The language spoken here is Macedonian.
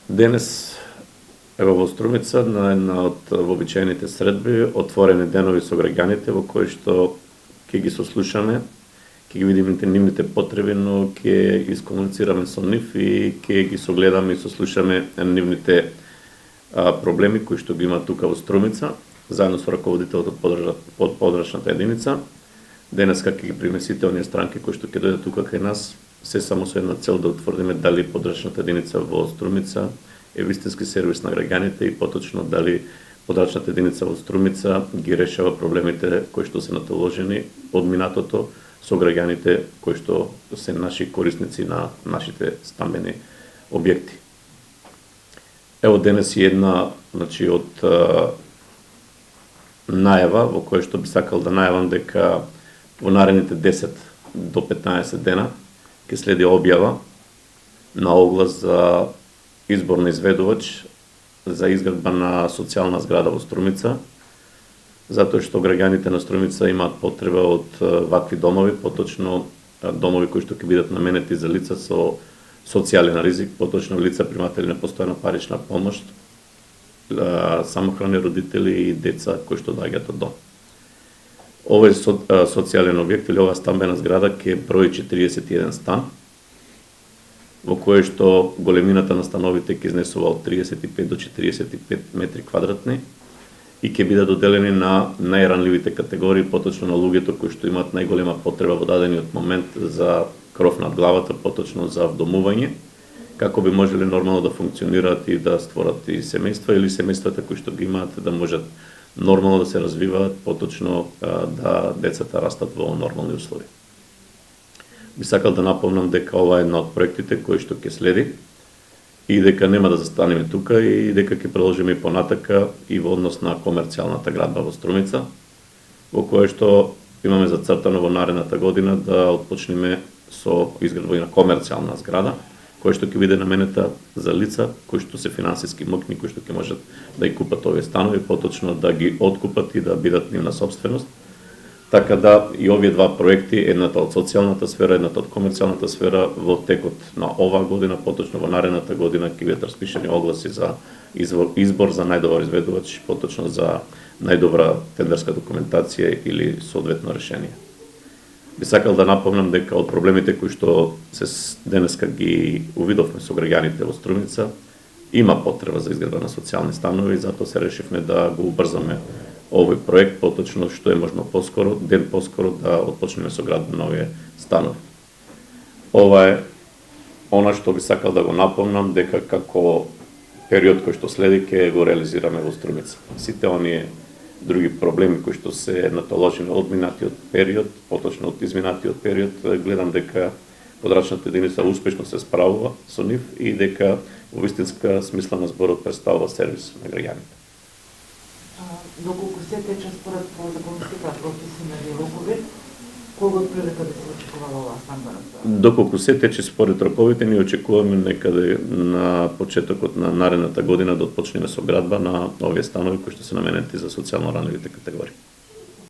Денес, ево во Струмица, на една од вообичаените средби, отворени денови со граѓаните, во кои што ќе ги сослушаме, ќе ги видиме нивните потреби, но ќе искомуницираме со нив и ќе ги согледаме и сослушаме нивните проблеми кои што ги има тука во Струмица, заедно со раководителот од подрачната единица. Денеска ќе ги приме сите оние странки кои што ќе дојдат тука кај нас, се само со една цел да утврдиме дали подрачната единица во Струмица е вистински сервис на граѓаните и поточно дали подрачната единица во Струмица ги решава проблемите кои што се натоложени од минатото со граѓаните кои што се наши корисници на нашите стамбени објекти. Ево денес и една, значи, од најава во која што би сакал да најавам дека во наредните 10 до 15 дена ќе следи објава на оглас за избор на изведувач за изградба на социјална зграда во Струмица, затоа што граѓаните на Струмица имаат потреба од вакви домови, поточно домови кои што ќе бидат наменети за лица со социјален ризик, поточно лица приматели на постојана парична помош, самохрани родители и деца кои што доаѓаат од дом. Овој социјален објект или оваа стамбена зграда ќе брои 41 стан, во кое што големината на становите ќе изнесува од 35 до 45 метри квадратни и ќе бидат доделени на најранливите категории, поточно на луѓето кои што имаат најголема потреба во дадениот момент за кров над главата, поточно за вдомување, како би можеле нормално да функционираат и да створат и семејства или семејствата кои што ги имаат да можат нормално да се развиваат, поточно да децата растат во нормални услови. Би сакал да напомнам дека ова е една од проектите кои што ќе следи и дека нема да застанеме тука и дека ќе продолжиме и понатака и во однос на комерцијалната градба во Струмица, во кое што имаме зацртано во наредната година да отпочнеме со изградба на комерцијална зграда, која што ќе биде наменета за лица кои што се финансиски моќни, кои што ќе можат да ги купат овие станови, поточно да ги откупат и да бидат нивна сопственост. Така да и овие два проекти, едната од социјалната сфера, едната од комерцијалната сфера, во текот на оваа година, поточно во наредната година ќе бидат распишани огласи за избор за најдобар изведувач, поточно за најдобра тендерска документација или соодветно решение. Би сакал да напомнам дека од проблемите кои што се денеска ги увидовме со граѓаните во Струмица, има потреба за изградба на социјални станови, затоа се решивме да го убрзаме овој проект, поточно што е можно поскоро, ден поскоро да отпочнеме со градба на овие станови. Ова е она што би сакал да го напомнам, дека како период кој што следи ќе го реализираме во Струмица. Сите оние други проблеми кои што се натоложени од минатиот период, поточно од изминатиот период, гледам дека подрачната единица успешно се справува со нив и дека во вистинска смисла на зборот представува сервис на граѓаните. Доколку се тече според законските прописани рокови, кога отприлика да се очекувала оваа стамбена зграда? Доколку се тече според роковите, ние очекуваме некаде на почетокот на наредната година да отпочнеме со градба на овие станови кои што се наменети за социјално ранливите категории.